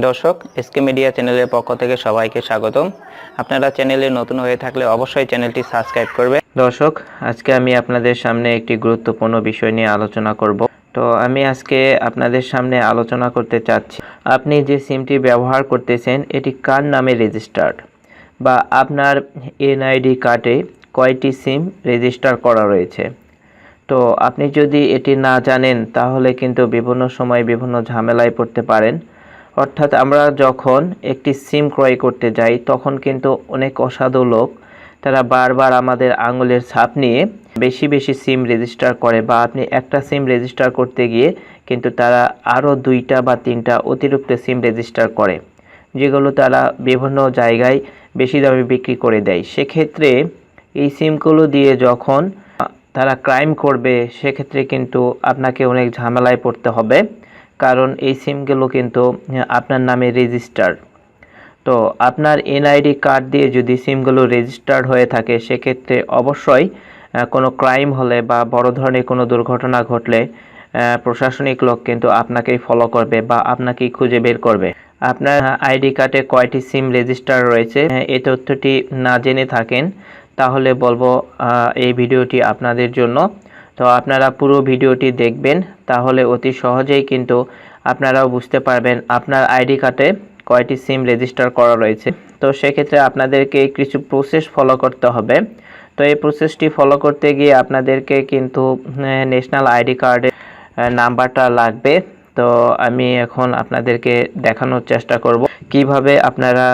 দর্শক, SK media চ্যানেলের পক্ষ থেকে সবাইকে স্বাগতম। আপনারা চ্যানেলে নতুন হয়ে থাকলে অবশ্যই চ্যানেলটি সাবস্ক্রাইব করবেন। দর্শক, আজকে আমি আপনাদের সামনে একটি গুরুত্বপূর্ণ বিষয় নিয়ে আলোচনা করব। তো আমি আজকে আপনাদের সামনে আলোচনা করতে চাচ্ছি, আপনি যে সিমটি ব্যবহার করতেছেন এটি কার নামে রেজিস্টার্ড, বা আপনার এনআইডি কার্ডে কয়টি সিম রেজিস্টার করা রয়েছে। তো আপনি যদি এটি না জানেন তাহলে কিন্তু বিভিন্ন সময় বিভিন্ন ঝামেলায় পড়তে পারেন। অর্থাৎ আমরা যখন একটি সিম ক্রয় করতে যাই তখন কিন্তু অনেক অসাধু লোক তারা বারবার আমাদের আঙুলের ছাপ নিয়ে বেশি বেশি সিম রেজিস্টার করে, বা আপনি একটা সিম রেজিস্টার করতে গিয়ে কিন্তু তারা আরও 2টা বা 3টা অতিরিক্ত সিম রেজিস্টার করে, যেগুলো তারা বিভিন্ন জায়গায় বেশি দামে বিক্রি করে দেয়। সেক্ষেত্রে এই সিমগুলো দিয়ে যখন তারা ক্রাইম করবে সেক্ষেত্রে কিন্তু আপনাকে অনেক ঝামেলায় পড়তে হবে, কারণ এই সিমগুলো কিন্তু আপনার নামে রেজিস্টার। তো আপনার এনআইডি কার্ড দিয়ে যদি সিমগুলো রেজিস্টার্ড হয়ে থাকে সেক্ষেত্রে অবশ্যই কোনো ক্রাইম হলে বা বড় ধরনের কোনো দুর্ঘটনা ঘটলে প্রশাসনিক লোক কিন্তু আপনাকেই ফলো করবে বা আপনাকেই খুঁজে বের করবে। আপনার আইডি কার্ডে কয়টি সিম রেজিস্টার রয়েছে এই তথ্যটি না জেনে থাকেন তাহলে বলবো এই ভিডিওটি আপনাদের জন্য। তো আপনারা পুরো ভিডিওটি দেখবেন, তাহলে অতি সহজেই কিন্তু আপনারাও বুঝতে পারবেন আপনার আইডি কার্ডে কয়টি সিম রেজিস্টার করা রয়েছে। তো সেক্ষেত্রে আপনাদেরকে কিছু প্রসেস ফলো করতে হবে। তো এই প্রসেসটি ফলো করতে গিয়ে আপনাদেরকে কিন্তু ন্যাশনাল আইডি কার্ডের নাম্বারটা লাগবে। তো আমি এখন আপনাদেরকে দেখানোর চেষ্টা করব কিভাবে আপনারা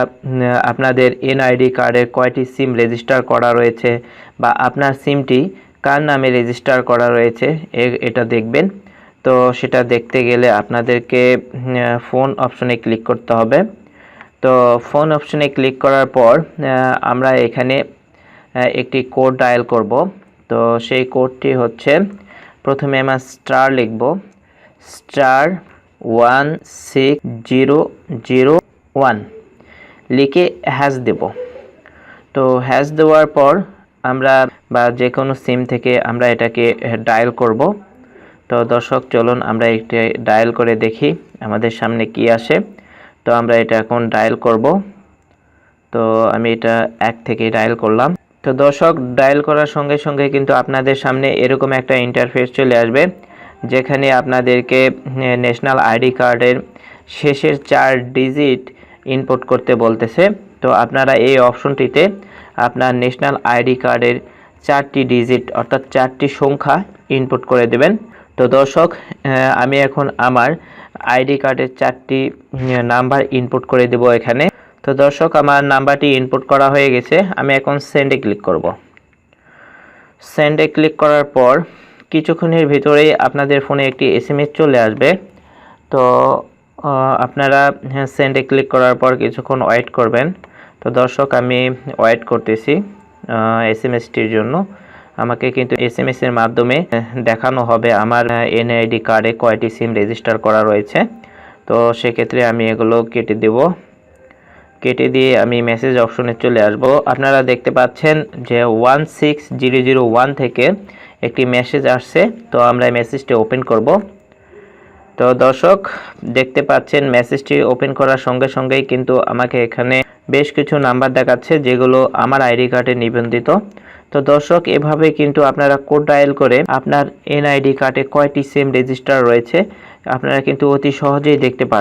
আপনাদের এনআইডি কার্ডের কয়টি সিম রেজিস্টার করা রয়েছে বা আপনার সিমটি কার নামে রেজিস্টার করা রয়েছে এটা দেখবেন। তো সেটা দেখতে গেলে আপনাদেরকে ফোন অপশনে ক্লিক করতে হবে। তো ফোন অপশনে ক্লিক করার পর আমরা এখানে একটি কোড ডায়াল করব। তো সেই কোডটি হচ্ছে, প্রথমে আমরা স্টার লিখব, *16001 লিখে হ্যাশ দেব। তো হ্যাশ দেওয়ার পর আমরা বা যে কোনো সিম থেকে আমরা এটাকে ডায়াল করব। তো দর্শক, চলুন আমরা একটি ডায়াল করে দেখি আমাদের সামনে কি আসে। তো আমরা এটা এখন ডায়াল করব। তো আমি এটা 1 থেকে ডায়াল করলাম। তো দর্শক, ডায়াল করার সঙ্গে সঙ্গে কিন্তু আপনাদের সামনে এরকম একটা ইন্টারফেস চলে আসবে, যেখানে আপনাদেরকে ন্যাশনাল আইডি কার্ডের শেষের 4 ডিজিট ইনপুট করতে বলতেছে। তো আপনারা এই অপশনটিতে আপনার ন্যাশনাল আইডি কার্ডের 4টি ডিজিট অর্থাৎ 4টি সংখ্যা ইনপুট করে দেবেন। তো দর্শক, আমি এখন আমার আইডি কার্ডের 4টি নাম্বার ইনপুট করে দেব এখানে। তো দর্শক, আমার নাম্বারটি ইনপুট করা হয়ে গেছে। আমি এখন সেন্ডে ক্লিক করব। সেন্ডে ক্লিক করার পর কিছুক্ষণের ভিতরেই আপনাদের ফোনে একটি এসএমএস চলে আসবে। তো আপনারা সেন্ডে ক্লিক করার পর কিছুক্ষণ ওয়েট করবেন। তো দর্শক, আমি ওয়েট করতেছি এসএমএসটির জন্য। আমাকে কিন্তু এসএমএসের মাধ্যমে দেখানো হবে আমার এনআইডি কার্ডে কয়টি সিম রেজিস্টার করা রয়েছে। তো সেক্ষেত্রে আমি এগুলো কেটে দেব। কেটে দিয়ে আমি মেসেজ অপশনে চলে আসব। আপনারা দেখতে পাচ্ছেন যে 16001 থেকে একটি মেসেজ আসছে। তো আমরা এই মেসেজটি ওপেন করব। তো দর্শক, দেখতে পাচ্ছেন মেসেজটি ওপেন করার সঙ্গে সঙ্গেই কিন্তু আমাকে এখানে বেশ কিছু নাম্বার দেখাচ্ছে যেগুলো আমার আইডি কার্ডে নিবন্ধিত। তো দর্শক, এভাবে কিন্তু আপনারা কোড ডায়াল করে আপনার এনআইডি কার্ডে কয়টি সিম রেজিস্টার রয়েছে আপনারা কিন্তু অতি সহজেই দেখতে পারবেন।